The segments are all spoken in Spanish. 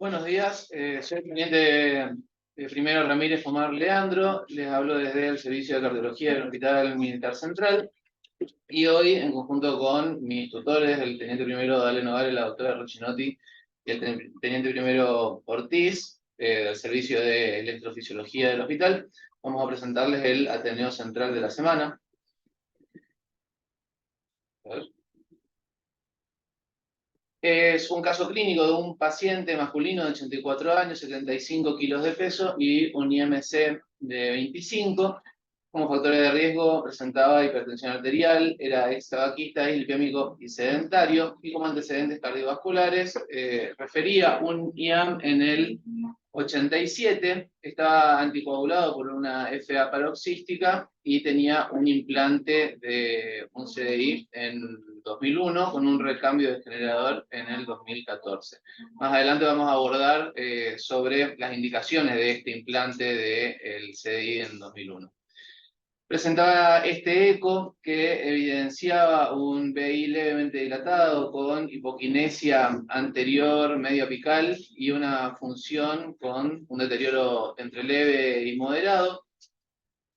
Buenos días, soy el teniente primero Ramírez Omar Leandro, les hablo desde el Servicio de Cardiología del Hospital Militar Central y hoy, en conjunto con mis tutores, el teniente primero Dale Nogales, la doctora Rochinotti y el teniente primero Ortiz, del Servicio de Electrofisiología del hospital, vamos a presentarles el Ateneo Central de la semana. A ver. Es un caso clínico de un paciente masculino de 84 años, 75 kilos de peso y un IMC de 25. Como factores de riesgo presentaba hipertensión arterial, era ex-tabaquista, dislipiémico y sedentario, y como antecedentes cardiovasculares refería un IAM en el 87, estaba anticoagulado por una FA paroxística y tenía un implante de un CDI en 2001 con un recambio de generador en el 2014. Más adelante vamos a abordar sobre las indicaciones de este implante del CDI en 2001. Presentaba este eco que evidenciaba un BI levemente dilatado con hipoquinesia anterior medio apical y una función con un deterioro entre leve y moderado,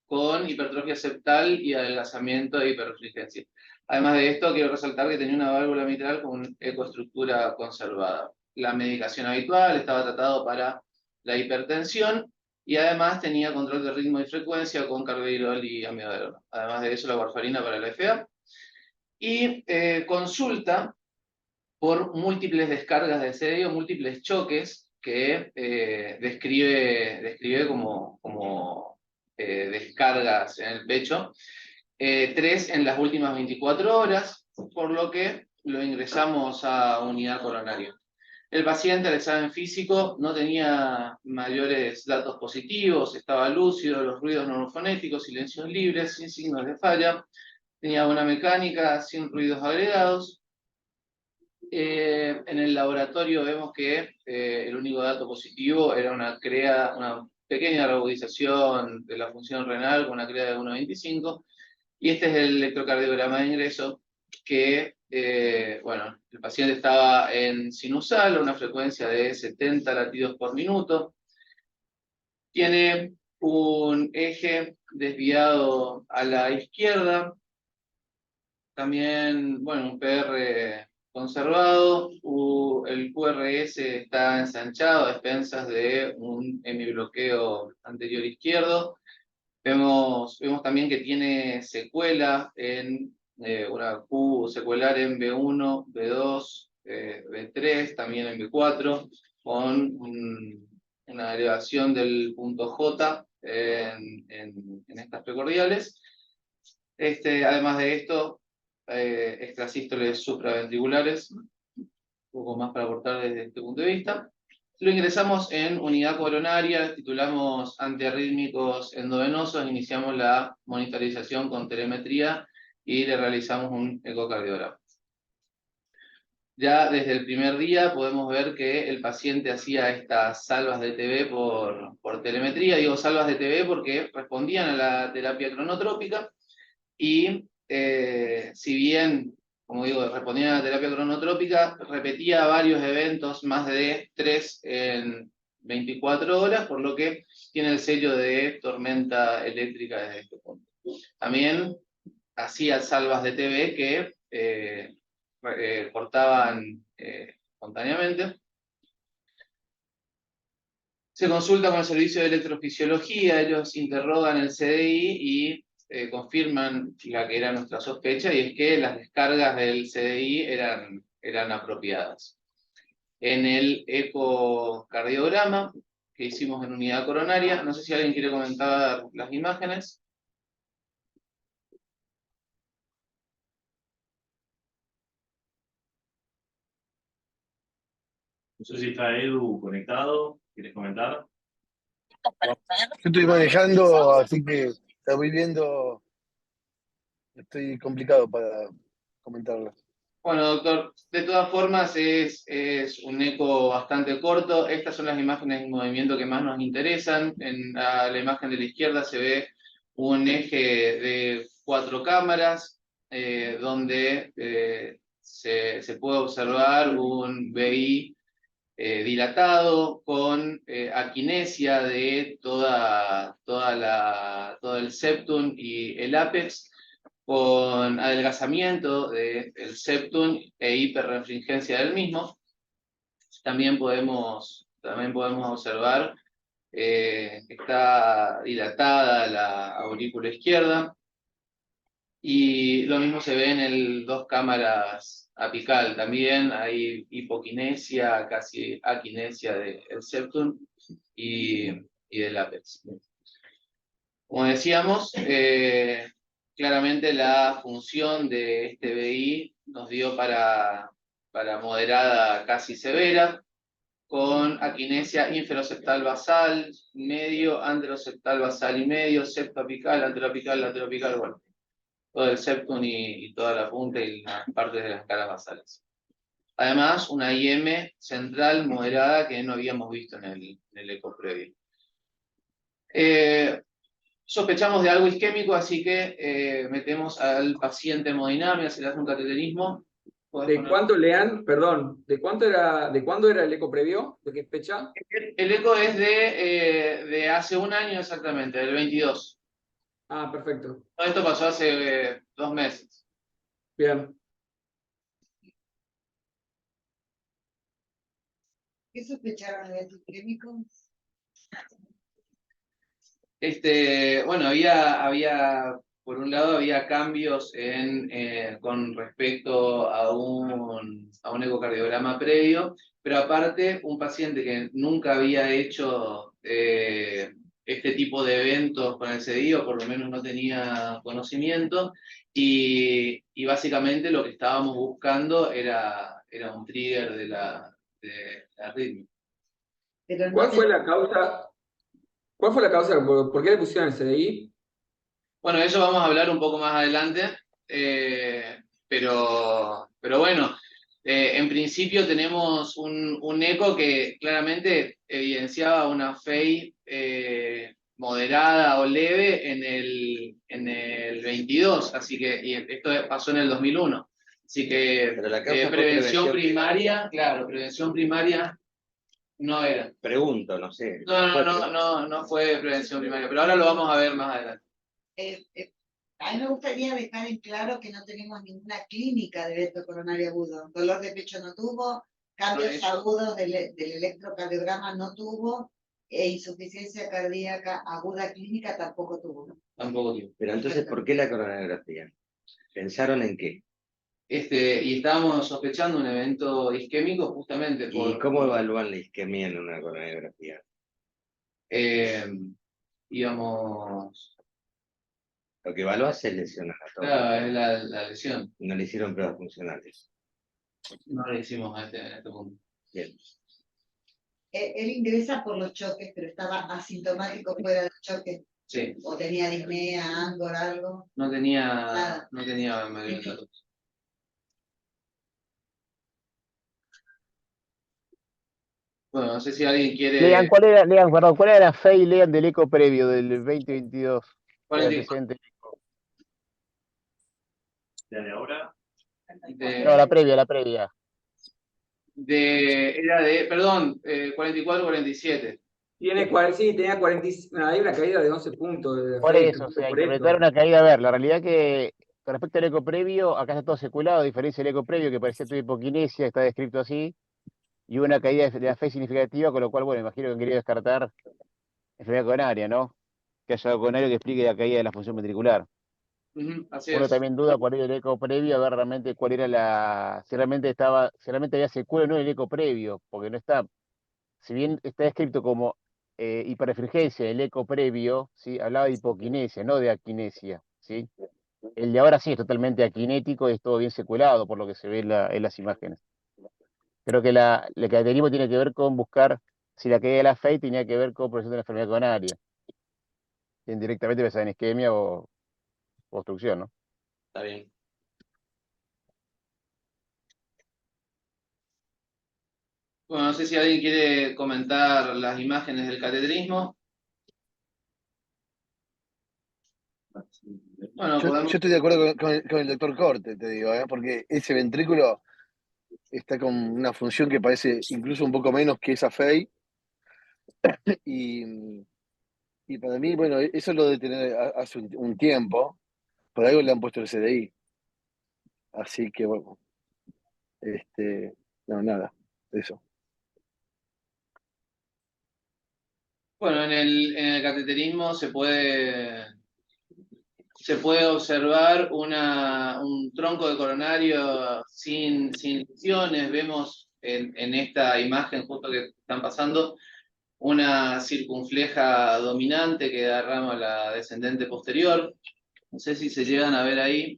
con hipertrofia septal y adelgazamiento de hiperrefringencia. Además de esto, quiero resaltar que tenía una válvula mitral con ecoestructura conservada. La medicación habitual estaba tratado para la hipertensión y además tenía control de ritmo y frecuencia con carvedilol y amiodarona. Además de eso, la warfarina para la FA. Y consulta por múltiples descargas de CDI o múltiples choques que describe como descargas en el pecho. 3 en las últimas 24 horas, por lo que lo ingresamos a unidad coronaria. El paciente al examen físico no tenía mayores datos positivos, estaba lúcido, los ruidos normofonéticos, silencios libres, sin signos de falla, tenía buena mecánica, sin ruidos agregados. En el laboratorio vemos que el único dato positivo era una pequeña reagudización de la función renal con una CREA de 1,25, y este es el electrocardiograma de ingreso que, bueno, el paciente estaba en sinusal, a una frecuencia de 70 latidos por minuto, tiene un eje desviado a la izquierda, también, bueno, un PR conservado, el QRS está ensanchado a expensas de un hemibloqueo anterior izquierdo. Vemos también que tiene secuela en una Q secuelar en B1, B2, B3, también en B4, con una elevación del punto J en estas precordiales. Además de esto, extrasístoles supraventriculares, un poco más para aportar desde este punto de vista. Lo ingresamos en unidad coronaria, titulamos antiarrítmicos endovenosos, iniciamos la monitorización con telemetría y le realizamos un ecocardiograma. Ya desde el primer día podemos ver que el paciente hacía estas salvas de TB por telemetría. Digo salvas de TB porque respondían a la terapia cronotrópica y si bien, como digo, respondían a la terapia cronotrópica, repetía varios eventos, más de 3 en 24 horas, por lo que tiene el sello de tormenta eléctrica desde este punto. También hacía salvas de TB que cortaban espontáneamente. Se consulta con el servicio de electrofisiología, ellos interrogan el CDI y confirman la que era nuestra sospecha, y es que las descargas del CDI eran apropiadas. En el ecocardiograma que hicimos en unidad coronaria, no sé si alguien quiere comentar las imágenes. No sé si está Edu conectado, ¿quieres comentar? Yo estoy manejando, así que la voy viendo, estoy complicado para comentarla. Bueno, doctor, de todas formas es un eco bastante corto. Estas son las imágenes en movimiento que más nos interesan. En la imagen de la izquierda se ve un eje de 4 cámaras, donde se puede observar un BI dilatado, con aquinesia de todo el septum y el ápex, con adelgazamiento del septum e hiperrefringencia del mismo. También podemos observar que está dilatada la aurícula izquierda, y lo mismo se ve en el dos cámaras apical. También hay hipoquinesia, casi aquinesia del septum y del ápex. Como decíamos, claramente la función de este BI nos dio para moderada casi severa, con aquinesia inferoseptal basal, medio, anteroseptal basal y medio, septo apical, anteroapical, lateroapical, bueno, todo el septum y toda la punta y las partes de las caras basales. Además, una IM central moderada que no habíamos visto en el eco previo. Sospechamos de algo isquémico, así que metemos al paciente hemodinamia, se le hace un cateterismo. ¿De cuánto lean? Perdón, ¿de cuándo era el eco previo? ¿De qué fecha? El eco es de hace un año exactamente, del 22. Ah, perfecto. Todo esto pasó hace 2 meses. Bien. ¿Qué sospecharon de isquémico? Bueno, por un lado había cambios con respecto a un ecocardiograma previo, pero aparte un paciente que nunca había hecho este tipo de eventos con el CDI, o por lo menos no tenía conocimiento, y básicamente lo que estábamos buscando era un trigger de la arritmia. Pero no ¿Cuál fue la causa? ¿Por qué le pusieron el CDI? Bueno, eso vamos a hablar un poco más adelante, pero bueno, en principio tenemos un eco que claramente evidenciaba una FEI moderada o leve en el 22, así que, y esto pasó en el 2001. Así que Pero la causa fue prevención prevención primaria, claro, prevención primaria no era. Pregunto, no sé. No fue prevención primaria, pero ahora lo vamos a ver más adelante. A mí me gustaría dejar en claro que no tenemos ninguna clínica de evento coronario agudo. Dolor de pecho no tuvo, cambios agudos del electrocardiograma no tuvo, e insuficiencia cardíaca aguda clínica tampoco tuvo. Tampoco tuvo. Pero entonces, ¿por qué la coronariografía? ¿Pensaron en qué? Y estábamos sospechando un evento isquémico justamente ¿Y cómo evalúan la isquemia en una coronariografía? Íbamos... Lo que evalúas es lesión anatómica. Claro, es la lesión. No le hicieron pruebas funcionales. No le hicimos en este punto. Bien. Él ingresa por los choques, pero estaba asintomático fuera del choque. Sí. O tenía disnea, angor, algo. No tenía Nada. mayor datos. Bueno, no sé si alguien quiere... Lean, perdón, ¿cuál era la FEI Lean del eco previo del 2022? El antecedente. ¿De ahora? No, la previa. Perdón, 44-47. Sí, tenía 40, hay una caída de 11 puntos. De Por FEI, eso, o sea, por eso. interpretar una caída. A ver, la realidad que con respecto al eco previo, acá está todo seculado, a diferencia del eco previo que parecía toda hipoquinesia, está descrito así, y hubo una caída de la FEI significativa, con lo cual, bueno, imagino que quería descartar enfermedad coronaria, ¿no? Que haya algo coronario que explique la caída de la función ventricular. Así Uno es. también duda por ahí del eco previo, a ver realmente cuál era si realmente había secuela o no en el eco previo, porque no está, si bien está escrito como hiperrefringencia, el eco previo, ¿sí? Hablaba de hipoquinesia, no de aquinesia, ¿sí? El de ahora sí es totalmente aquinético y es todo bien secuelado por lo que se ve en las imágenes. Creo que el caracterismo tiene que ver con buscar si la caída de la FEI tenía que ver con progresión de la enfermedad coronaria, indirectamente pensaba en isquemia o obstrucción, ¿no? Está bien. Bueno, no sé si alguien quiere comentar las imágenes del cateterismo. Bueno, Yo estoy de acuerdo con el doctor Corte, te digo, porque ese ventrículo está con una función que parece incluso un poco menos que esa FEI. Y, y para mí, bueno, eso lo de tener hace un tiempo, por algo le han puesto el CDI. Así que bueno, no, nada, eso. Bueno, en el cateterismo se puede observar un tronco de coronario sin lesiones. Vemos en esta imagen justo que están pasando una circunfleja dominante que da ramo a la descendente posterior. No sé si se llegan a ver ahí.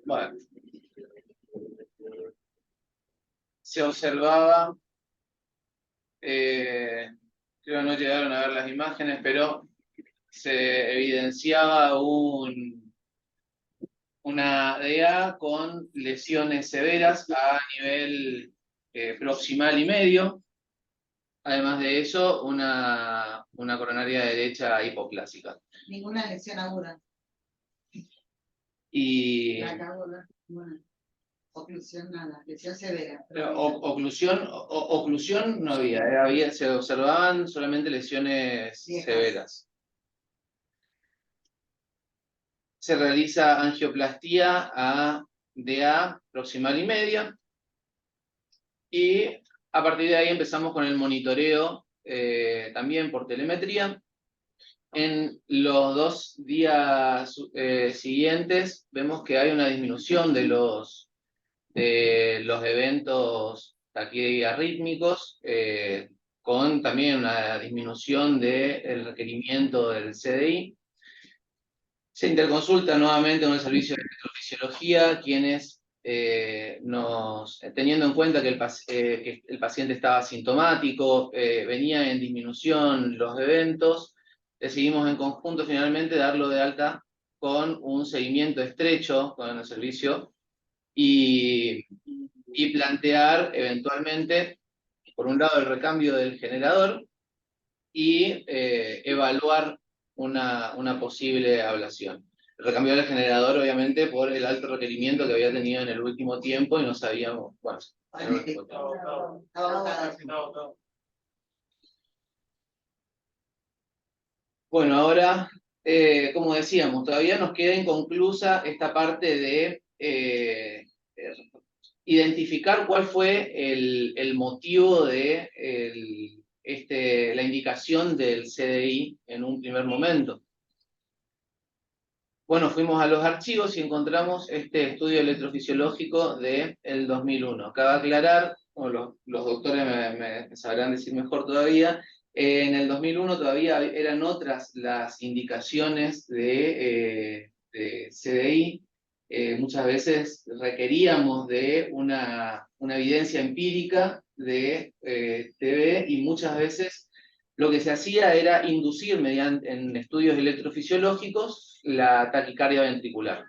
Bueno. Se observaba, creo que no llegaron a ver las imágenes, pero se evidenciaba una DA con lesiones severas a nivel proximal y medio. Además de eso, una coronaria derecha hipoplásica. Ninguna lesión aguda. Y oclusión nada, lesión severa. oclusión no había, se observaban solamente lesiones severas. Se realiza angioplastía a DA proximal y media, y a partir de ahí empezamos con el monitoreo también por telemetría. En los 2 días siguientes vemos que hay una disminución de los eventos taquiarrítmicos, con también una disminución del requerimiento del CDI. Se interconsulta nuevamente con el servicio de electrofisiología, quienes, teniendo en cuenta que el paciente estaba asintomático, venía en disminución los eventos, decidimos en conjunto finalmente darlo de alta con un seguimiento estrecho con el servicio y plantear eventualmente, por un lado, el recambio del generador y evaluar una posible ablación. El recambio del generador, obviamente, por el alto requerimiento que había tenido en el último tiempo y no sabíamos, bueno, bueno, ahora, como decíamos, todavía nos queda inconclusa esta parte de identificar cuál fue el motivo de la indicación del CDI en un primer momento. Bueno, fuimos a los archivos y encontramos este estudio electrofisiológico del 2001. Cabe aclarar, o los doctores me sabrán decir mejor todavía, en el 2001 todavía eran otras las indicaciones de CDI. Muchas veces requeríamos de una evidencia empírica de TB, y muchas veces lo que se hacía era inducir en estudios electrofisiológicos la taquicardia ventricular.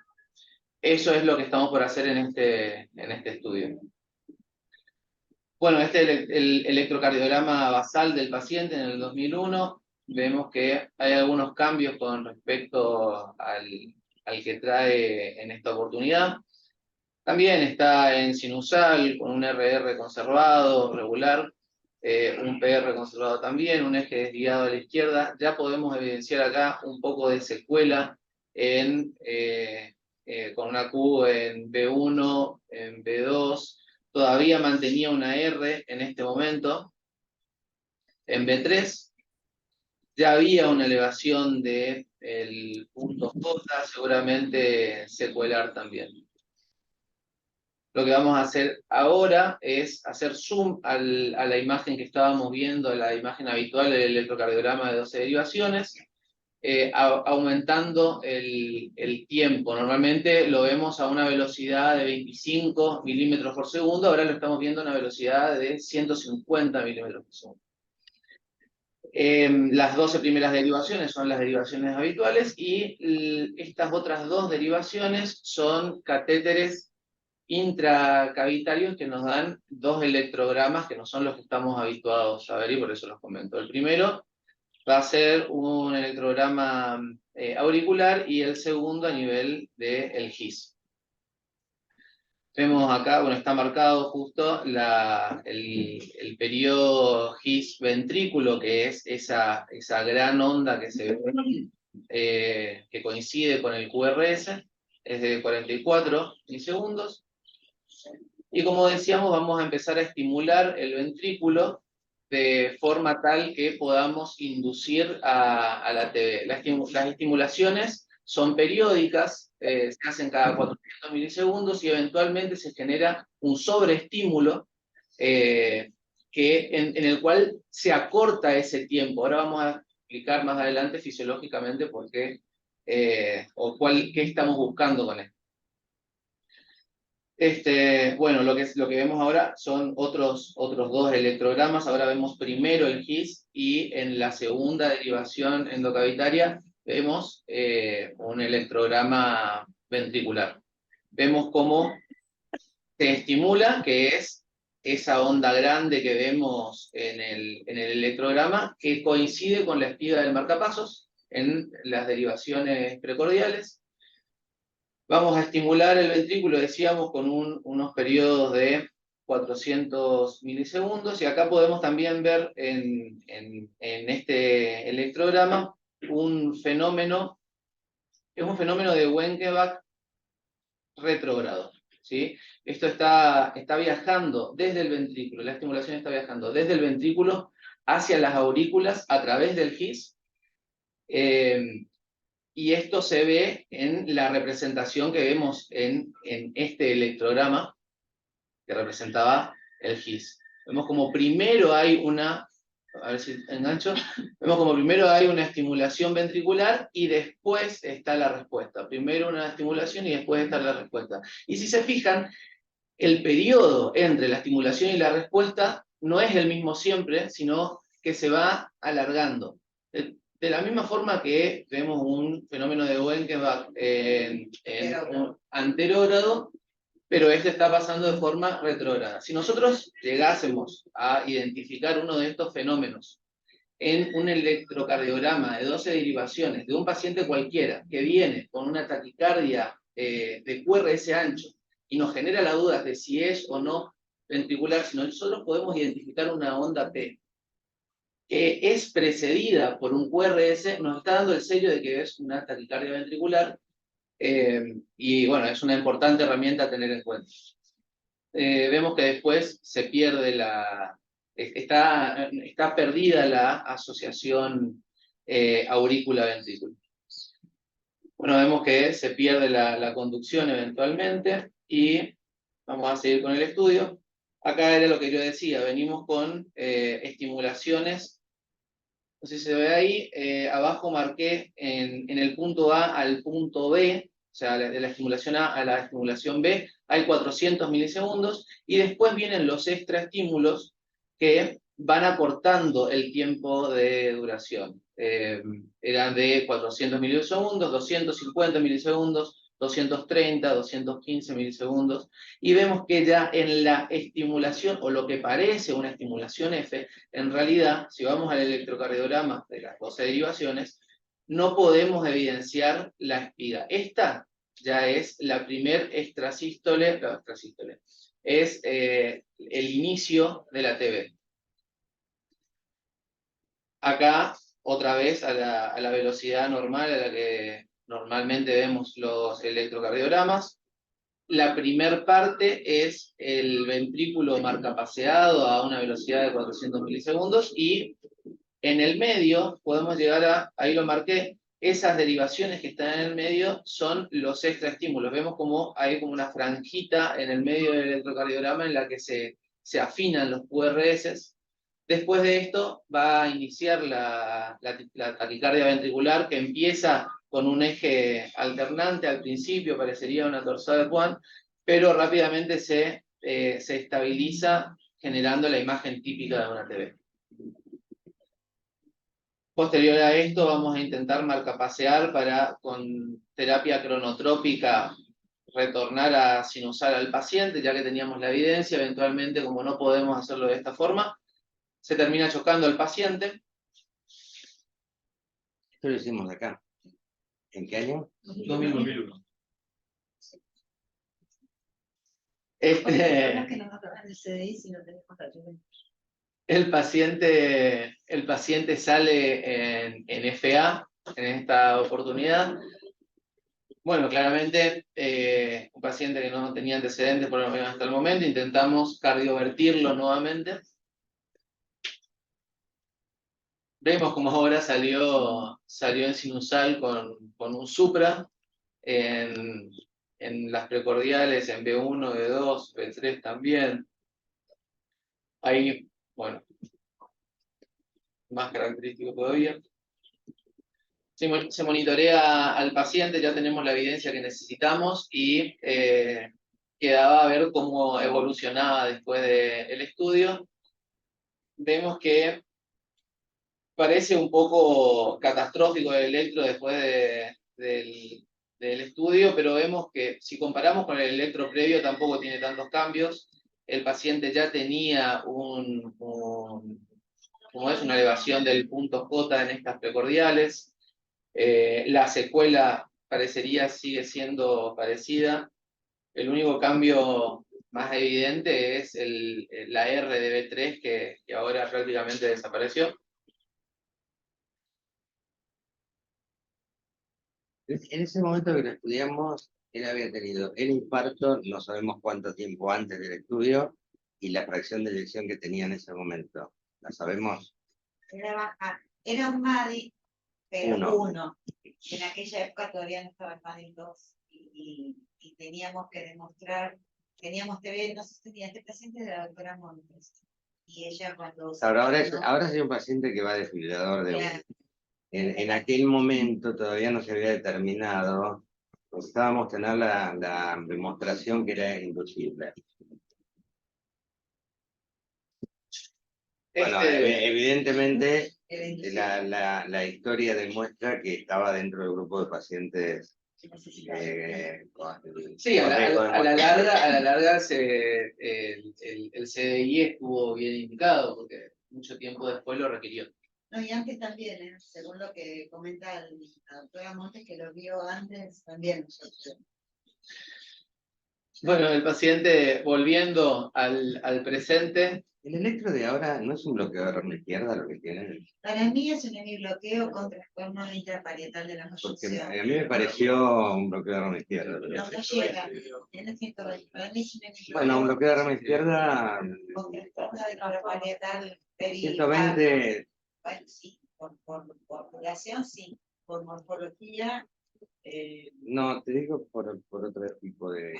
Eso es lo que estamos por hacer en este estudio. Bueno, este es el electrocardiograma basal del paciente en el 2001. Vemos que hay algunos cambios con respecto al que trae en esta oportunidad. También está en sinusal, con un RR conservado, regular, un PR conservado también, un eje desviado a la izquierda. Ya podemos evidenciar acá un poco de secuela con una Q en B1, en B2, todavía mantenía una R en este momento. En B3 ya había una elevación del punto J, seguramente secuelar también. Lo que vamos a hacer ahora es hacer zoom a la imagen que estábamos viendo, a la imagen habitual del electrocardiograma de 12 derivaciones, aumentando el tiempo. Normalmente lo vemos a una velocidad de 25 milímetros por segundo, ahora lo estamos viendo a una velocidad de 150 milímetros por segundo. Las 12 primeras derivaciones son las derivaciones habituales, y estas otras 2 derivaciones son catéteres intracavitarios que nos dan 2 electrogramas que no son los que estamos habituados a ver, y por eso los comento. El primero va a ser un electrograma auricular, y el segundo a nivel del GIS. Vemos acá, bueno, está marcado justo el periodo His ventrículo, que es esa gran onda que se ve, que coincide con el QRS, es de 44 milisegundos. Y como decíamos, vamos a empezar a estimular el ventrículo de forma tal que podamos inducir a la TV. Las estimulaciones son periódicas, se hacen cada 400 milisegundos y eventualmente se genera un sobreestímulo en el cual se acorta ese tiempo. Ahora vamos a explicar más adelante fisiológicamente por qué qué estamos buscando con esto. Bueno, lo que vemos ahora son otros dos electrogramas. Ahora vemos primero el His y en la segunda derivación endocavitaria vemos un electrograma ventricular. Vemos cómo se estimula, que es esa onda grande que vemos en el electrograma, que coincide con la espiga del marcapasos en las derivaciones precordiales. Vamos a estimular el ventrículo, decíamos, con unos periodos de 400 milisegundos, y acá podemos también ver en este electrograma un fenómeno, es un fenómeno de Wenckebach retrógrado, ¿sí? Esto está viajando desde el ventrículo, la estimulación está viajando desde el ventrículo hacia las aurículas a través del His, y esto se ve en la representación que vemos en este electrograma que representaba el His. Vemos como primero hay una, a ver si engancho, vemos como primero hay una estimulación ventricular y después está la respuesta. Primero una estimulación y después está la respuesta. Y si se fijan, el periodo entre la estimulación y la respuesta no es el mismo siempre, sino que se va alargando. De la misma forma que vemos un fenómeno de Wenckebach en anterógrado, pero este está pasando de forma retrógrada. Si nosotros llegásemos a identificar uno de estos fenómenos en un electrocardiograma de 12 derivaciones de un paciente cualquiera que viene con una taquicardia de QRS ancho y nos genera la duda de si es o no ventricular, si nosotros podemos identificar una onda P que es precedida por un QRS, nos está dando el sello de que es una taquicardia ventricular, y bueno, es una importante herramienta a tener en cuenta. Vemos que después se pierde está perdida la asociación aurícula-ventrículo. Bueno, vemos que se pierde la conducción eventualmente y vamos a seguir con el estudio. Acá era lo que yo decía, venimos con estimulaciones. No sé si se ve ahí, abajo marqué en el punto A al punto B, o sea, de la estimulación A a la estimulación B, hay 400 milisegundos, y después vienen los extraestímulos que van acortando el tiempo de duración. Eran de 400 milisegundos, 250 milisegundos, 230, 215 milisegundos, y vemos que ya en la estimulación, o lo que parece una estimulación F, en realidad, si vamos al electrocardiograma de las 12 derivaciones, no podemos evidenciar la espiga. Esta ya es la primer extrasístole, es el inicio de la TV. Acá, otra vez, a la velocidad normal a la que normalmente vemos los electrocardiogramas. La primer parte es el ventrículo marcapaseado a una velocidad de 400 milisegundos, y en el medio podemos llegar ahí lo marqué, esas derivaciones que están en el medio son los extraestímulos. Vemos como hay como una franjita en el medio del electrocardiograma en la que se afinan los QRS. Después de esto va a iniciar la taquicardia ventricular, que empieza con un eje alternante. Al principio parecería una torsada de Juan, pero rápidamente se estabiliza, generando la imagen típica de una TV. Posterior a esto vamos a intentar marcapasear para, con terapia cronotrópica, retornar a sinusar al paciente, ya que teníamos la evidencia. Eventualmente, como no podemos hacerlo de esta forma, se termina chocando al paciente. Esto lo hicimos acá. ¿En qué año? 2001. Bueno, que no nos dan el CDI si no tenemos ayuda. el paciente sale en FA en esta oportunidad. Bueno, claramente un paciente que no tenía antecedentes por lo menos hasta el momento, intentamos cardiovertirlo nuevamente. Vemos como ahora salió en sinusal con un supra, en las precordiales, en B1, B2, B3 también. Ahí, bueno, más característico todavía. Se monitorea al paciente, ya tenemos la evidencia que necesitamos y quedaba a ver cómo evolucionaba después del estudio. Vemos que parece un poco catastrófico el electro después del estudio, pero vemos que si comparamos con el electro previo tampoco tiene tantos cambios. El paciente ya tenía como es una elevación del punto J en estas precordiales. La secuela parecería sigue siendo parecida. El único cambio más evidente es la R de B3 que ahora prácticamente desapareció. En ese momento que lo estudiamos, él había tenido el infarto, no sabemos cuánto tiempo antes del estudio, y la fracción de eyección que tenía en ese momento. ¿La sabemos? Era baja. Era un MADI, pero Uno. 1. En aquella época todavía no estaba el MADI 2. Y teníamos que demostrar, teníamos que ver, no sé si tenía este paciente de la doctora Montes. Y ella cuando... Ahora es un paciente que va desfibrilador de Claro. En aquel momento todavía no se había determinado, necesitábamos tener la demostración que era inducible. Bueno, evidentemente la historia demuestra que estaba dentro del grupo de pacientes Sí, a la larga el CDI estuvo bien indicado, porque mucho tiempo después lo requirió. No, y antes también, según lo que comenta la doctora Montes, que lo vio antes también. Bueno, el paciente, volviendo al presente. El electro de ahora no es un bloqueo de rama izquierda lo que tiene. Para mí es un hemibloqueo con trastorno intraparietal de la Porque mayunción. a mí me pareció un bloqueo de rama izquierda. No llega, tiene 120. Para mí es un hemibloqueo. Bueno, un bloqueo de rama izquierda. Con trastorno intraparietal 120. Bueno, sí, por duración sí, por morfología. No, te digo por otro tipo de...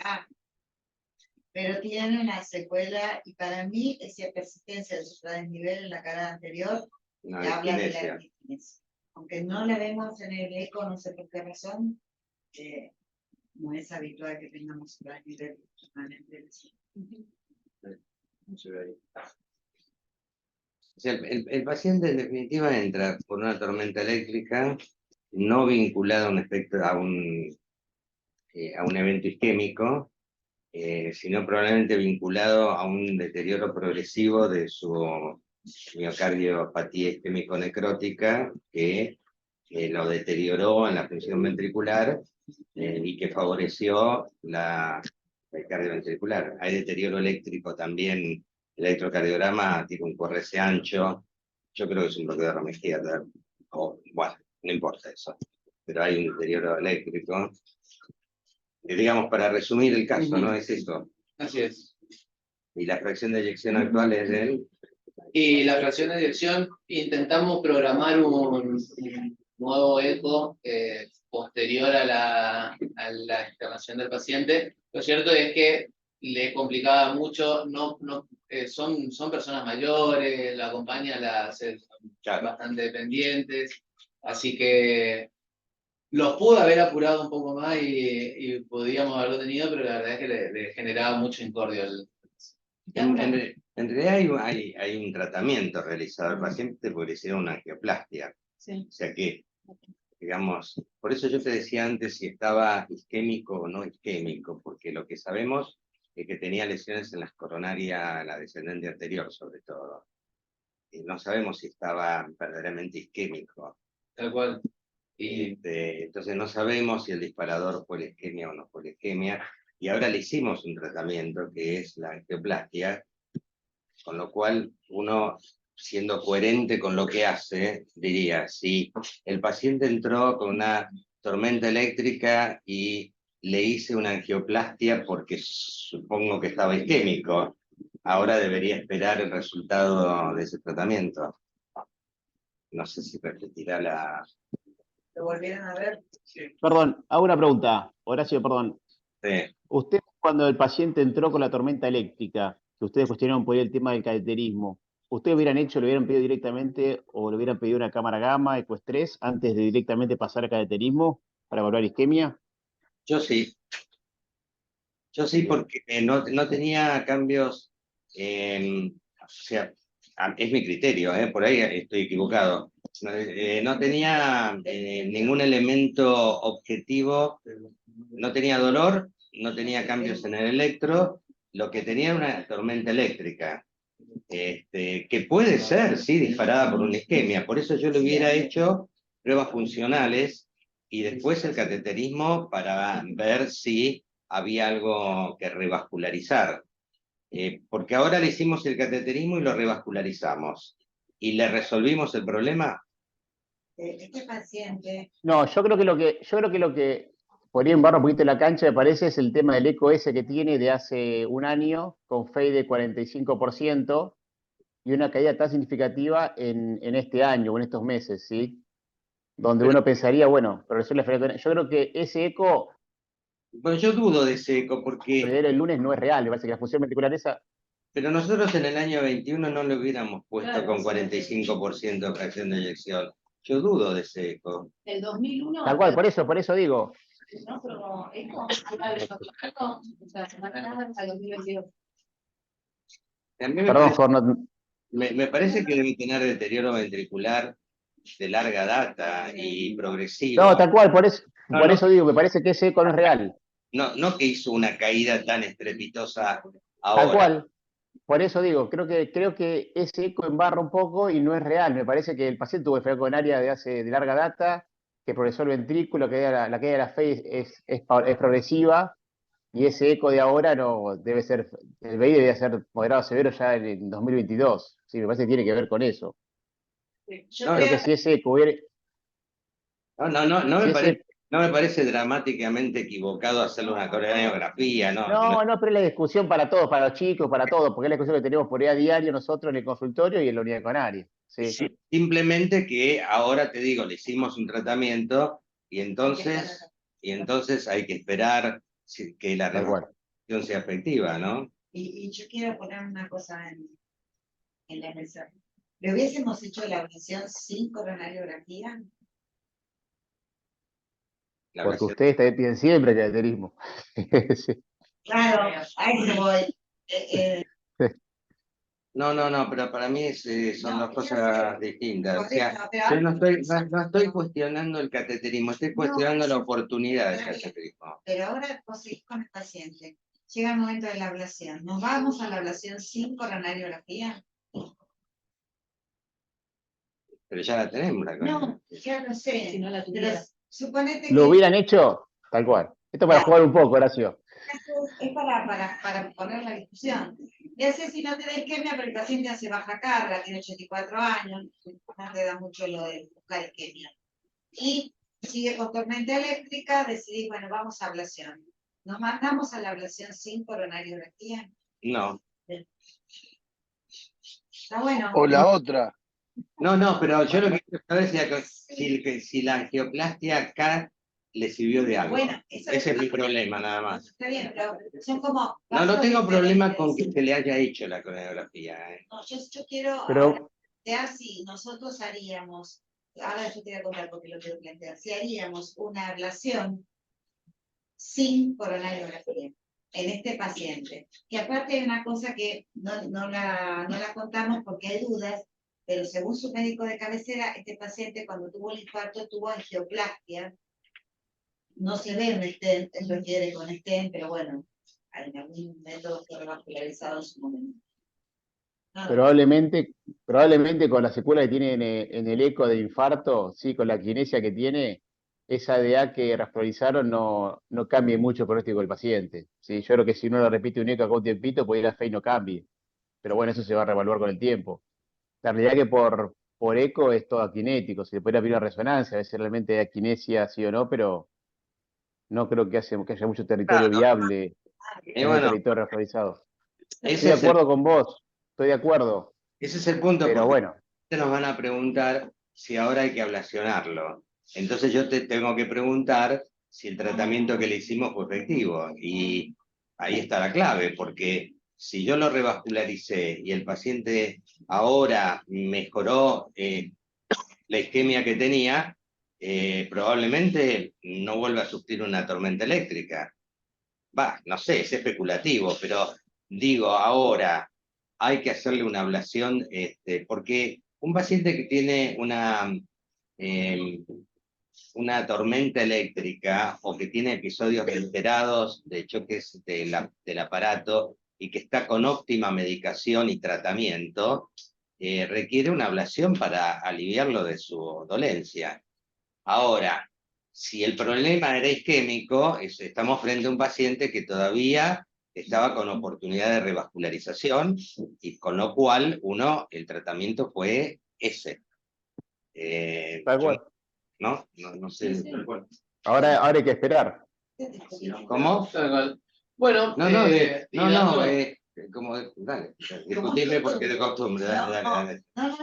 Pero tiene una secuela y para mí esa persistencia del supradesnivel en la cara anterior No, habla de la disquinesia. Aunque no la vemos en el eco, no sé por qué razón, no es habitual que tengamos supradesnivel permanente. O sea, el paciente en definitiva entra por una tormenta eléctrica no vinculada a un evento isquémico, sino probablemente vinculado a un deterioro progresivo de su miocardiopatía isquémico-necrótica que lo deterioró en la función ventricular y que favoreció la cardioventricular. Hay deterioro eléctrico también, el electrocardiograma tiene un QRS ancho, yo creo que es un bloqueo de rama izquierda, bueno, no importa eso, pero hay un deterioro eléctrico. Digamos, para resumir el caso, ¿no? Es eso. Así es. Y la fracción de eyección actual es del... Y la fracción de eyección, intentamos programar un nuevo eco posterior a la internación del paciente. Lo cierto es que le complicaba mucho, son personas mayores, la acompañan bastante dependientes, así que los pudo haber apurado un poco más y podíamos haberlo tenido, pero la verdad es que le generaba mucho incordio. En realidad hay un tratamiento realizado al paciente porque le hicieron una angioplastia. Sí. O sea que, digamos, por eso yo te decía antes si estaba isquémico o no isquémico, porque lo que sabemos es que tenía lesiones en las coronarias, la descendente anterior sobre todo. Y no sabemos si estaba verdaderamente isquémico. Tal cual. Entonces no sabemos si el disparador fue la isquemia o no fue la isquemia. y ahora le hicimos un tratamiento que es la angioplastia, con lo cual uno, siendo coherente con lo que hace, diría, si el paciente entró con una tormenta eléctrica y le hice una angioplastia porque supongo que estaba isquémico, ahora debería esperar el resultado de ese tratamiento. No sé si repetirá la... ¿Lo volvieron a ver? Perdón, hago una pregunta. Horacio, perdón. Sí. Usted, cuando el paciente entró con la tormenta eléctrica, que ustedes cuestionaron por ahí el tema del cateterismo, ¿ustedes hubieran hecho, le hubieran pedido directamente o le hubieran pedido una cámara gamma, ecoestrés, antes de directamente pasar al cateterismo para evaluar isquemia? Yo sí, porque no tenía cambios, o sea, es mi criterio, por ahí estoy equivocado. No tenía ningún elemento objetivo, no tenía dolor, no tenía cambios en el electro, lo que tenía era una tormenta eléctrica, que puede ser, sí, disparada por una isquemia. Por eso yo le hubiera hecho pruebas funcionales y después el cateterismo para ver si había algo que revascularizar. Porque ahora le hicimos el cateterismo y lo revascularizamos. ¿Y le resolvimos el problema? Este paciente, No, yo creo que lo que por ahí embarra un poquito la cancha, me parece, es el tema del eco ese que tiene de hace un año, con FEI de 45% y una caída tan significativa en este año o en estos meses, ¿sí? Donde uno pensaría, bueno, progresión de la frecuencia. Yo creo que ese eco, Bueno, yo dudo de ese eco porque... el lunes no es real, me parece que la función ventricular esa. Pero nosotros en el año 21 no le hubiéramos puesto Claro, con sí. 45% de fracción de eyección. Yo dudo de ese eco. El 2001. Tal cual, por eso digo. No, pero eco, o sea, semana nada hasta el 2022. A mí me Perdón, parece, Flor, no- me parece que debe tener deterioro ventricular de larga data y progresivo. no, tal cual, por No, eso digo, me parece que ese eco no es real. no que hizo una caída tan estrepitosa Tal ahora. cual. Por eso digo, creo que ese eco embarra un poco y no es real. Me parece que el paciente tuvo enfermedad coronaria de larga data, que progresó el ventrículo, que la caída de la fe es progresiva, y ese eco de ahora no debe ser, el BI debe ser moderado severo ya en 2022. Sí, me parece que tiene que ver con eso. yo No, Creo que creo, si ese eco hubiera, no si ese no me parece dramáticamente equivocado hacerle una coreografía, no, pero es la discusión para todos, para los chicos, para todos, porque es la discusión que tenemos por ahí a diario nosotros en el consultorio y en la unidad canaria. Sí. simplemente que ahora te digo, le hicimos un tratamiento y entonces hay que esperar que la Tal cual. recuperación sea efectiva, ¿no? y yo quiero poner una cosa en la mesa. ¿Le hubiésemos hecho la ablación sin coronariografía? La Porque ablación. ustedes también piden siempre cateterismo. Sí. Claro, a eso voy. No, pero para mí son No, dos cosas distintas. O sea, correcto, pero yo no estoy cuestionando el cateterismo, estoy cuestionando la oportunidad del cateterismo. Pero ahora vos seguís con el paciente. Llega el momento de la ablación. ¿Nos vamos a la ablación sin coronariografía? Pero ya la tenemos, la No, ya lo sé. Si no la Pero tuviera. suponete ¿Lo que hubieran hecho? Tal cual. Esto para jugar un poco, Horacio. es para poner la discusión. Ya sé si no te da isquemia, pero el paciente hace baja carga, tiene 84 años, no te da mucho lo de buscar isquemia. Y sigue con tormenta eléctrica, decidís, bueno, vamos a ablación. ¿Nos mandamos a la ablación sin coronariografía? No. Está bueno. O la otra, No, pero yo lo que quiero saber es si la angioplastia acá le sirvió de algo. Bueno, eso Ese es mi problema, nada más. Está bien, pero son como... No tengo problema con que diferentes. se le haya hecho la coreografía. No, yo quiero Pero, plantear si nosotros haríamos, ahora yo te voy a contar porque lo quiero plantear, si haríamos una ablación sin coronariografía en este paciente. Y aparte hay una cosa que no la contamos porque hay dudas, pero según su médico de cabecera, este paciente cuando tuvo el infarto tuvo angioplastia. No se ve un stent, él requiere con stent, pero bueno, en algún método fue revascularizado en su momento. probablemente con la secuela que tiene en el eco de infarto, sí, con la kinesia que tiene, esa DA que rasterizaron no cambie mucho el pronóstico del paciente. ¿Sí? Yo creo que si uno lo repite un eco acá un tiempito, puede ir a fe y no cambie. Pero bueno, eso se va a reevaluar con el tiempo. La realidad que por eco es todo akinético, se le puede abrir una resonancia, a veces realmente hay akinesia sí o no, pero no creo que haya mucho territorio Claro. viable Y en el bueno, territorio rasterizados. Estoy ese de es el, acuerdo con vos, estoy de acuerdo, ese es el punto, pero porque bueno, te nos van a preguntar si ahora hay que ablacionarlo. Entonces yo te tengo que preguntar si el tratamiento que le hicimos fue efectivo. Y ahí está la clave, porque si yo lo revascularicé y el paciente ahora mejoró la isquemia que tenía, probablemente no vuelva a sufrir una tormenta eléctrica. Va, no sé, es especulativo, pero digo, ahora hay que hacerle una ablación, porque un paciente que tiene eh, una tormenta eléctrica o que tiene episodios reiterados de choques del aparato y que está con óptima medicación y tratamiento, requiere una ablación para aliviarlo de su dolencia. Ahora, si el problema era isquémico, estamos frente a un paciente que todavía estaba con oportunidad de revascularización y con lo cual el tratamiento fue ese. tal Yo cual. no sé. Sí, sí. Ahora hay que esperar. ¿Cómo? Tal cual. Bueno, Como, dale, discutirme porque de costumbre, dale. No,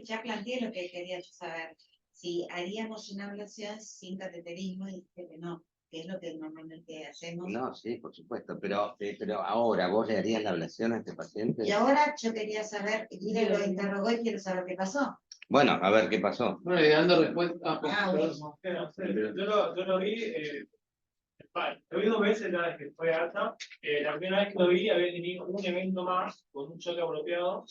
ya planteé lo que quería saber. Si haríamos una ablación sin cateterismo, y dije que no, que es lo que normalmente hacemos. No, sí, por supuesto, pero ahora, ¿vos le harías la ablación a este paciente? Y ahora yo quería saber, y lo interrogó y quiero saber qué pasó. Bueno, a ver qué pasó. bueno, y dando respuesta. Bueno. Yo lo vi, lo vi 2 veces la vez que fue alta. La primera vez que lo vi había tenido un evento más con un choque apropiado,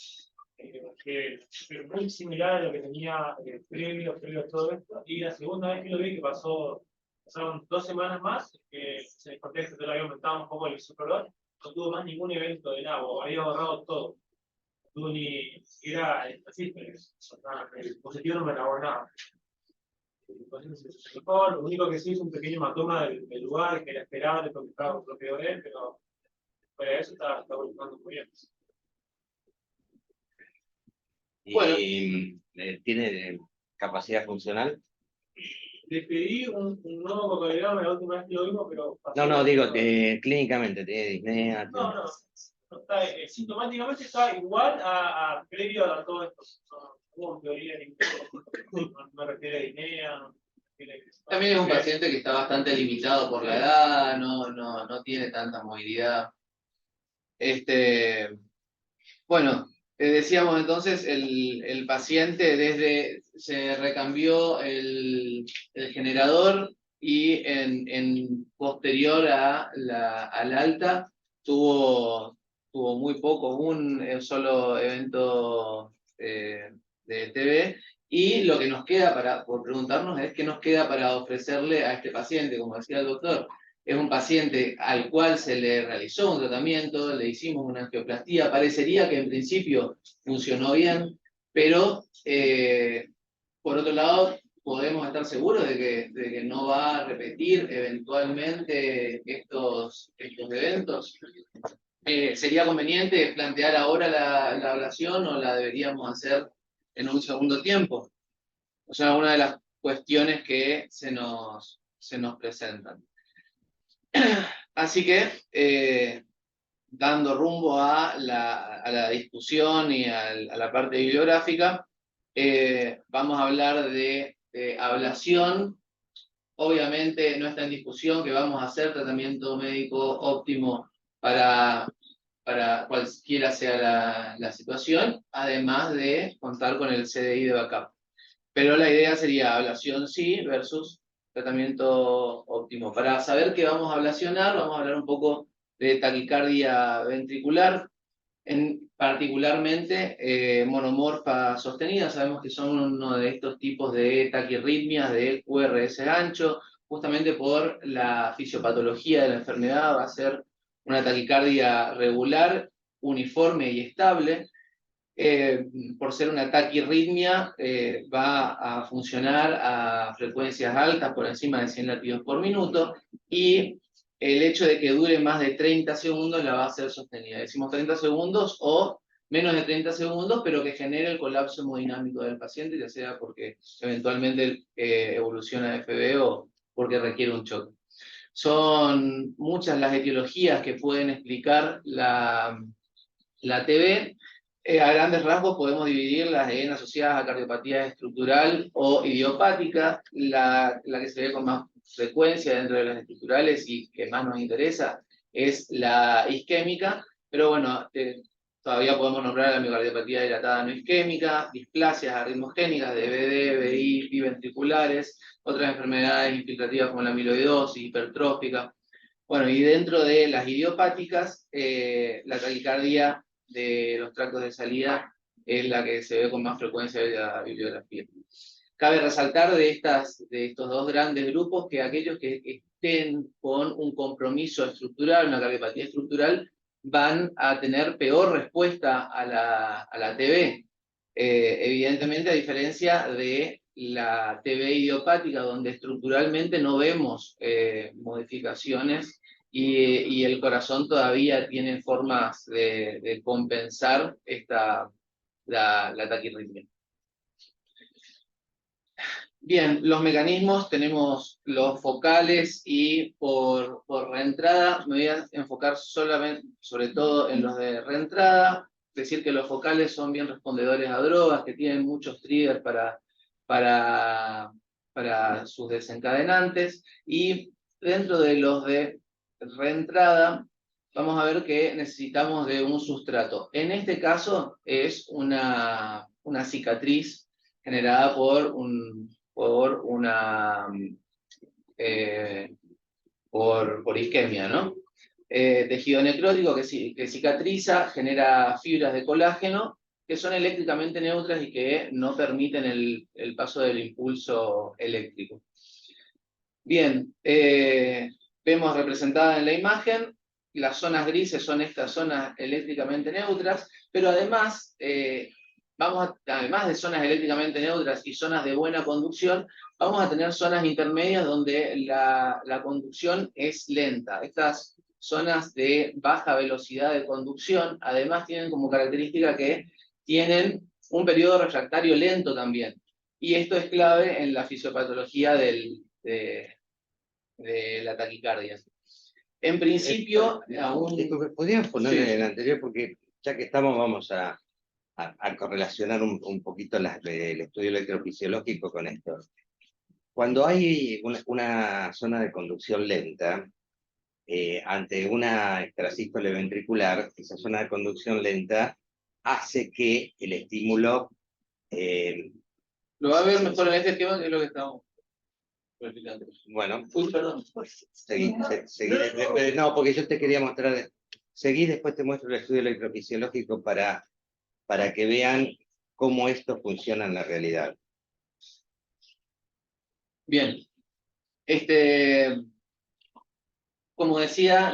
que fue muy similar a lo que tenía previo a todo esto. Y la segunda vez que lo vi, que pasaron 2 semanas más, que se desconté que todavía aumentaba un poco el isoprolol, no tuvo más ningún evento de nada, había ahorrado todo. No tuvo ni siquiera el positivo no me grabó nada. Lo único que sí es un pequeño hematoma del lugar que era esperable porque estaba propio de él, pero fuera de eso está evolucionando muy bien. Bueno. Y ¿tiene capacidad funcional? Le pedí un nuevo cocoidroma la última vez que lo vimos, pero... No, digo, clínicamente, ¿tiene disnea? No, está, sintomáticamente está igual a previo a todo esto. No hubo teoría no me refiere a disnea, También es un paciente que está bastante limitado por la edad, no tiene tanta movilidad. Bueno, decíamos entonces, el paciente se recambió el generador y en posterior al alta tuvo muy poco, un solo evento de TB. Y lo que nos queda por preguntarnos es qué nos queda para ofrecerle a este paciente, como decía el doctor. Es un paciente al cual se le realizó un tratamiento, le hicimos una angioplastía, parecería que en principio funcionó bien, pero por otro lado podemos estar seguros de que no va a repetir eventualmente estos eventos. ¿Sería conveniente plantear ahora la ablación o la deberíamos hacer en un segundo tiempo? O sea, una de las cuestiones que se nos presentan. Así que, dando rumbo a la discusión y a la parte bibliográfica, vamos a hablar de ablación. Obviamente no está en discusión que vamos a hacer tratamiento médico óptimo para cualquiera sea la situación, además de contar con el CDI de backup. Pero la idea sería ablación sí versus tratamiento óptimo. Para saber qué vamos a ablacionar, vamos a hablar un poco de taquicardia ventricular, particularmente monomorfa sostenida. Sabemos que son uno de estos tipos de taquirritmias de QRS ancho, justamente por la fisiopatología de la enfermedad, va a ser una taquicardia regular, uniforme y estable. por ser una taquirritmia, va a funcionar a frecuencias altas, por encima de 100 latidos por minuto, y el hecho de que dure más de 30 segundos la va a hacer sostenida. Decimos 30 segundos o menos de 30 segundos, pero que genere el colapso hemodinámico del paciente, ya sea porque eventualmente evoluciona a FB o porque requiere un choque. Son muchas las etiologías que pueden explicar la TB. A grandes rasgos podemos dividirlas en asociadas a cardiopatía estructural o idiopática. La que se ve con más frecuencia dentro de las estructurales y que más nos interesa es la isquémica, pero bueno, todavía podemos nombrar la miocardiopatía dilatada no isquémica, displasias arritmogénicas de BD, BI, biventriculares, otras enfermedades infiltrativas como la amiloidosis, hipertrófica. Bueno, y dentro de las idiopáticas, la taquicardia de los tractos de salida es la que se ve con más frecuencia en la bibliografía. Cabe resaltar de estos dos grandes grupos que aquellos que estén con un compromiso estructural, una cardiopatía estructural, van a tener peor respuesta a la TB. Evidentemente, a diferencia de la TB idiopática, donde estructuralmente no vemos modificaciones y el corazón todavía tiene formas de compensar la taquirritmia. Bien, los mecanismos, tenemos los focales y por reentrada. Me voy a enfocar sobre todo en los de reentrada. Decir que los focales son bien respondedores a drogas, que tienen muchos triggers para sus desencadenantes. Y dentro de los de reentrada, vamos a ver que necesitamos de un sustrato. En este caso es una cicatriz generada por isquemia, ¿no? Tejido necrótico que cicatriza, genera fibras de colágeno que son eléctricamente neutras y que no permiten el paso del impulso eléctrico. Bien, vemos representada en la imagen, las zonas grises son estas zonas eléctricamente neutras, pero además, además de zonas eléctricamente neutras y zonas de buena conducción, vamos a tener zonas intermedias donde la conducción es lenta. Estas zonas de baja velocidad de conducción, además tienen como característica que tienen un periodo refractario lento también. Y esto es clave en la fisiopatología de la taquicardia. En principio, ¿Podríamos ponerle Sí. el anterior? Porque ya que estamos, vamos a correlacionar un poquito el estudio electrofisiológico con esto. Cuando hay una zona de conducción lenta, ante una extrasístole ventricular, esa zona de conducción lenta hace que el estímulo... lo va a ver mejor en este esquema, que es lo que estamos verificando. Bueno, Perdón. seguí, no, porque yo te quería mostrar... Seguí, después te muestro el estudio electrofisiológico para que vean cómo esto funciona en la realidad. Bien. Como decía,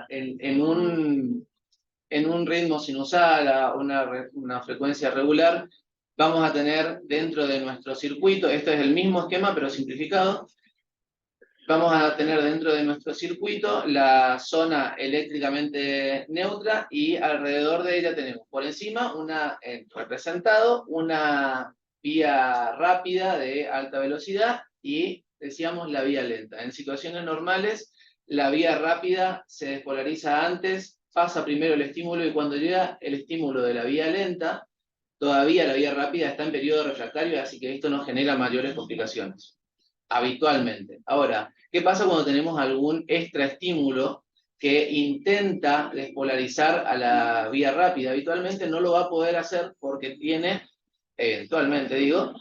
en un ritmo sinusal, una frecuencia regular, vamos a tener dentro de nuestro circuito, este es el mismo esquema pero simplificado, vamos a tener dentro de nuestro circuito la zona eléctricamente neutra y alrededor de ella tenemos por encima representado una vía rápida de alta velocidad y decíamos la vía lenta. En situaciones normales la vía rápida se despolariza antes, pasa primero el estímulo y cuando llega el estímulo de la vía lenta, todavía la vía rápida está en periodo refractario, así que esto no genera mayores complicaciones, habitualmente. Ahora, ¿qué pasa cuando tenemos algún extraestímulo que intenta despolarizar a la vía rápida? Habitualmente no lo va a poder hacer porque tiene, eventualmente digo,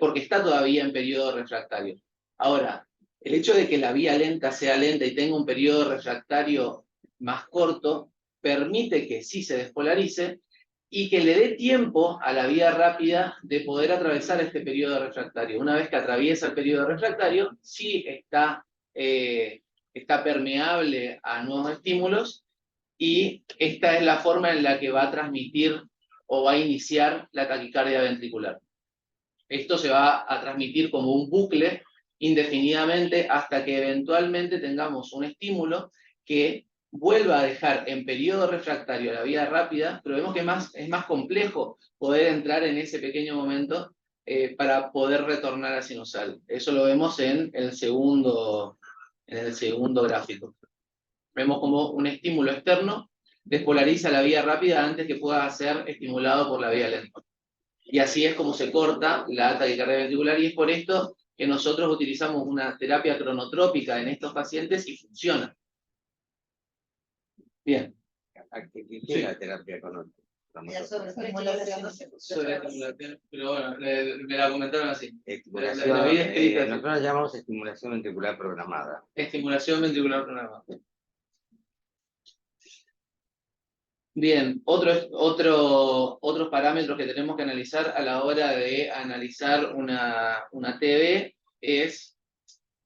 porque está todavía en periodo refractario. Ahora, el hecho de que la vía lenta sea lenta y tenga un periodo refractario más corto, permite que sí se despolarice y que le dé tiempo a la vía rápida de poder atravesar este periodo refractario. Una vez que atraviesa el periodo refractario, sí está permeable a nuevos estímulos y esta es la forma en la que va a transmitir o va a iniciar la taquicardia ventricular. Esto se va a transmitir como un bucle indefinidamente hasta que eventualmente tengamos un estímulo que vuelva a dejar en periodo refractario la vía rápida, pero vemos que es más complejo poder entrar en ese pequeño momento para poder retornar a sinusal. Eso lo vemos en el segundo gráfico. Vemos como un estímulo externo despolariza la vía rápida antes que pueda ser estimulado por la vía lenta. Y así es como se corta la taquicardia ventricular, y es por esto que nosotros utilizamos una terapia cronotrópica en estos pacientes y funciona. Bien. ¿Qué es la terapia con Ya sobre estimulación no se Pero bueno, me la comentaron así. estimulación? La vida escrita, sí. Nosotros la llamamos estimulación ventricular programada. Estimulación ventricular programada. Bien, otros parámetros que tenemos que analizar a la hora de analizar una TB es,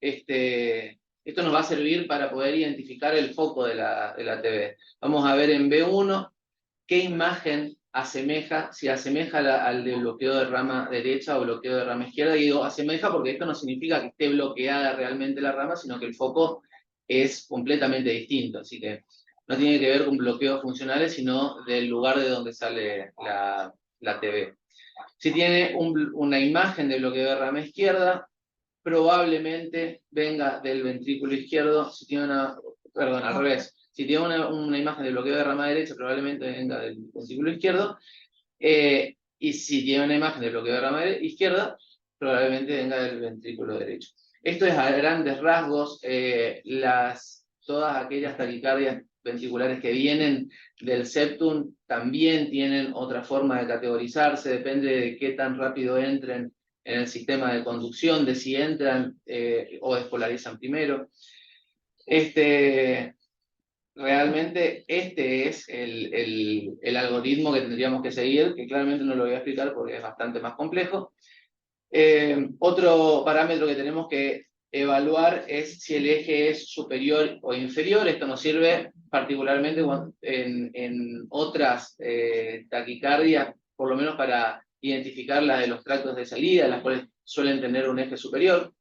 esto nos va a servir para poder identificar el foco de la TB. Vamos a ver en B1 qué imagen asemeja, si asemeja al de bloqueo de rama derecha o bloqueo de rama izquierda. Y digo asemeja porque esto no significa que esté bloqueada realmente la rama, sino que el foco es completamente distinto. Así que no tiene que ver con bloqueos funcionales, sino del lugar de donde sale la TB. Si tiene una imagen de bloqueo de rama izquierda, probablemente venga del ventrículo izquierdo. Si tiene perdón, al revés. Si tiene una imagen de bloqueo de rama derecha, probablemente venga del ventrículo izquierdo. Y si tiene una imagen de bloqueo de rama izquierda, probablemente venga del ventrículo derecho. Esto es a grandes rasgos. Todas aquellas taquicardias ventriculares que vienen del septum también tienen otra forma de categorizarse, depende de qué tan rápido entren en el sistema de conducción, de si entran o despolarizan primero. Realmente este es el algoritmo que tendríamos que seguir, que claramente no lo voy a explicar porque es bastante más complejo. Otro parámetro que tenemos que evaluar es si el eje es superior o inferior. Esto nos sirve particularmente en otras taquicardias, por lo menos para identificar la de los tractos de salida, las cuales suelen tener un eje superior.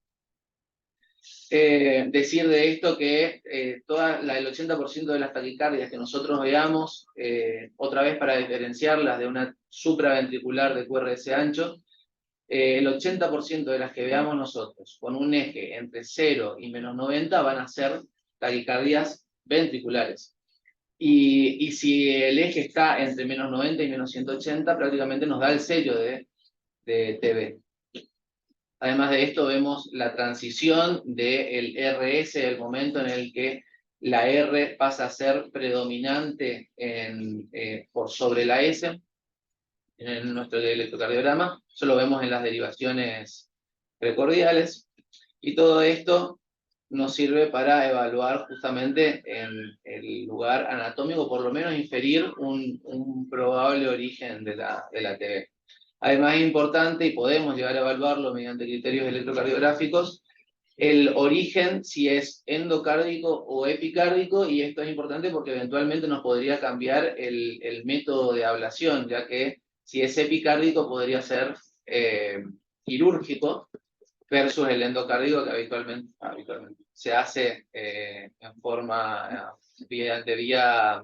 Decir de esto que el 80% de las taquicardias que nosotros veamos, otra vez para diferenciarlas de una supraventricular de QRS ancho, el 80% de las que veamos nosotros con un eje entre 0 y menos 90 van a ser taquicardias ventriculares. Y si el eje está entre menos 90 y menos 180, prácticamente nos da el sello de TB. Además de esto vemos la transición del RS, el momento en el que la R pasa a ser predominante por sobre la S en nuestro electrocardiograma. Eso lo vemos en las derivaciones precordiales. Y todo esto nos sirve para evaluar justamente en el lugar anatómico, por lo menos inferir un probable origen de la TB. Además es importante, y podemos llegar a evaluarlo mediante criterios electrocardiográficos, el origen, si es endocárdico o epicárdico, y esto es importante porque eventualmente nos podría cambiar el método de ablación, ya que si es epicárdico podría ser quirúrgico, versus el endocárdico que habitualmente se hace en forma de vía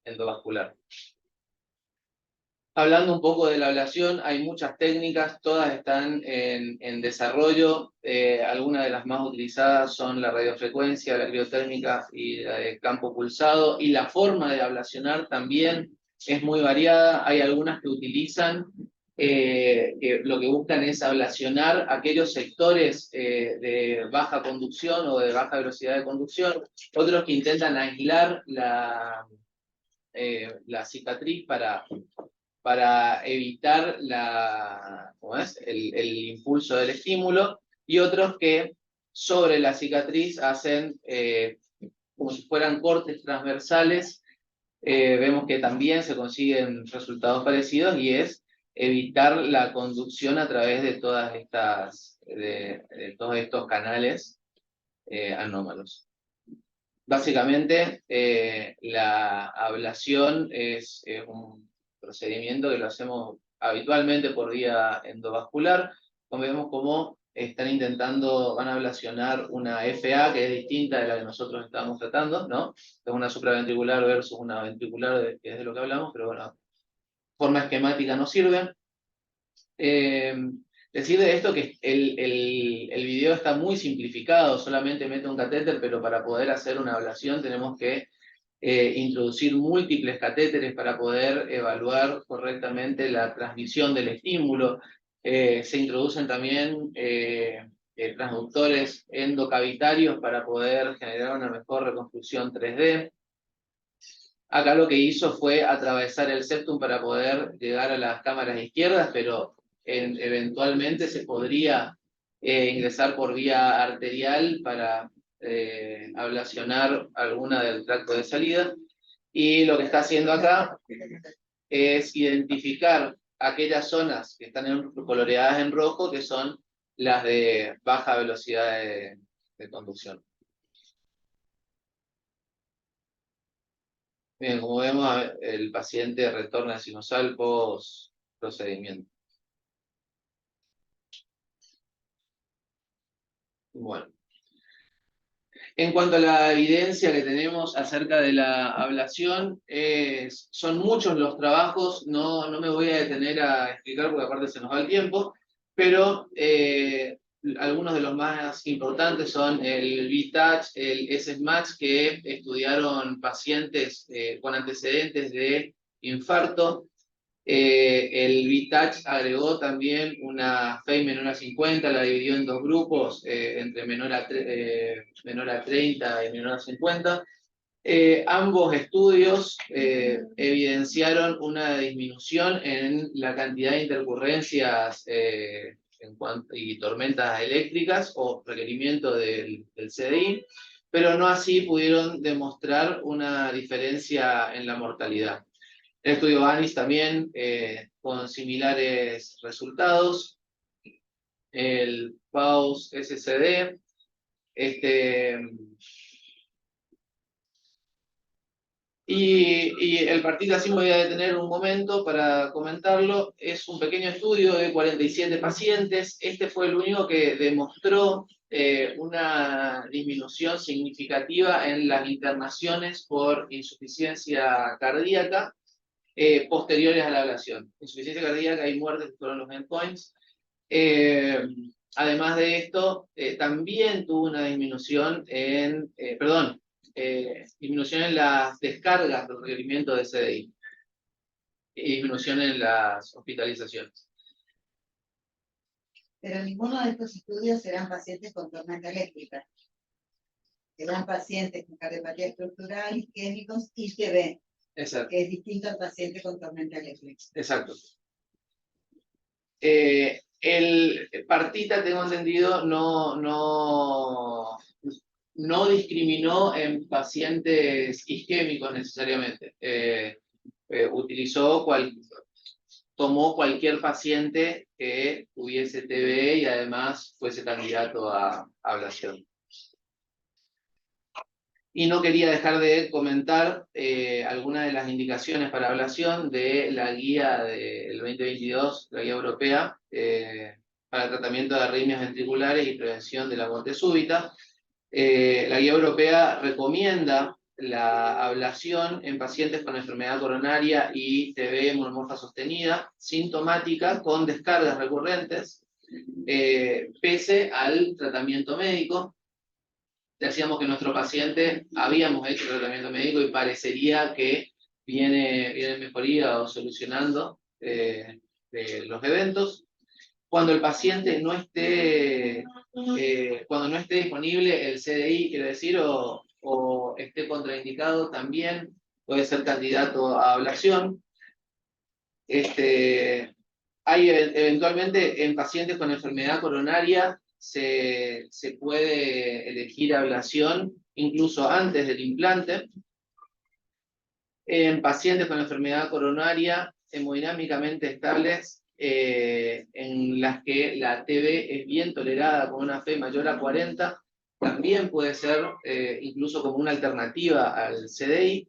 endovascular. Hablando un poco de la ablación, hay muchas técnicas, todas están en desarrollo. Algunas de las más utilizadas son la radiofrecuencia, la criotérmica y la de campo pulsado. Y la forma de ablacionar también es muy variada. Hay algunas que utilizan, que lo que buscan es ablacionar aquellos sectores de baja conducción o de baja velocidad de conducción. Otros que intentan aislar la cicatriz para evitar el impulso del estímulo, y otros que sobre la cicatriz hacen como si fueran cortes transversales. Vemos que también se consiguen resultados parecidos, y es evitar la conducción a través de todos estos canales anómalos. Básicamente, la ablación es un procedimiento que lo hacemos habitualmente por vía endovascular. Como vemos cómo están intentando, van a ablacionar una FA que es distinta de la que nosotros estamos tratando, ¿no? Es una supraventricular versus una ventricular, que es de lo que hablamos, pero bueno, forma esquemática no sirve. Decir de esto que el video está muy simplificado, solamente mete un catéter, pero para poder hacer una ablación tenemos que introducir múltiples catéteres para poder evaluar correctamente la transmisión del estímulo. Se introducen también transductores endocavitarios para poder generar una mejor reconstrucción 3D. Acá lo que hizo fue atravesar el septum para poder llegar a las cámaras izquierdas, pero eventualmente se podría ingresar por vía arterial para ablacionar alguna del tracto de salida. Y lo que está haciendo acá es identificar aquellas zonas que están coloreadas en rojo, que son las de baja velocidad de conducción. Bien, como vemos, el paciente retorna sinusal post procedimiento. Bueno. En cuanto a la evidencia que tenemos acerca de la ablación, son muchos los trabajos, no me voy a detener a explicar porque aparte se nos va el tiempo, pero algunos de los más importantes son el VTouch, el SMATch, que estudiaron pacientes con antecedentes de infarto. El VTouch agregó también una FEI menor a 50, la dividió en dos grupos, entre menor a 30 y menor a 50. Ambos estudios evidenciaron una disminución en la cantidad de intercurrencias y tormentas eléctricas o requerimiento del CDI, pero no así pudieron demostrar una diferencia en la mortalidad. El estudio ANIS también con similares resultados. El PAUS-SCD. Y el partido, así me voy a detener un momento para comentarlo, es un pequeño estudio de 47 pacientes. Este fue el único que demostró una disminución significativa en las internaciones por insuficiencia cardíaca posteriores a la ablación. Insuficiencia cardíaca y muertes fueron los endpoints. Además de esto, también tuvo una disminución en, disminución en las descargas del requerimiento de CDI y disminución en las hospitalizaciones. Pero ninguno de estos estudios eran pacientes con tormenta eléctrica. Eran pacientes con cardiopatía estructural, isquémicos y IgB. Exacto. Que es distinto al paciente con tormenta eléctrica. Exacto. El partita, tengo entendido, no discriminó en pacientes isquémicos necesariamente. Tomó cualquier paciente que tuviese TBE y además fuese candidato a ablación. Y no quería dejar de comentar algunas de las indicaciones para ablación de la guía del 2022, la guía europea, para el tratamiento de arritmias ventriculares y prevención de la muerte súbita. La guía europea recomienda la ablación en pacientes con enfermedad coronaria y TB monomorfa sostenida, sintomática, con descargas recurrentes, pese al tratamiento médico. Decíamos que nuestro paciente habíamos hecho tratamiento médico y parecería que viene en mejoría o solucionando los eventos. Cuando el paciente no esté disponible el CDI, quiero decir, o esté contraindicado, también puede ser candidato a ablación. Hay eventualmente en pacientes con enfermedad coronaria se puede elegir ablación incluso antes del implante. En pacientes con enfermedad coronaria hemodinámicamente estables, en las que la TB es bien tolerada con una FE mayor a 40, también puede ser incluso como una alternativa al CDI.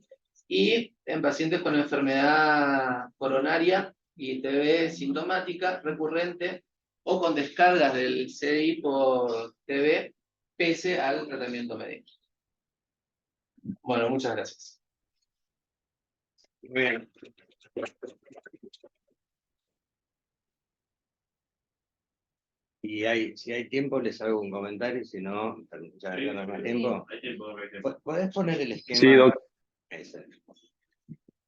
y en pacientes con enfermedad coronaria y TB sintomática recurrente o con descargas del CDI por TB pese al tratamiento médico. Bueno, muchas gracias. Bien. Y si hay tiempo, les hago un comentario, si no, ya no hay más tiempo. Hay tiempo, no hay tiempo. ¿Podés poner el esquema? Sí, doc. Ese.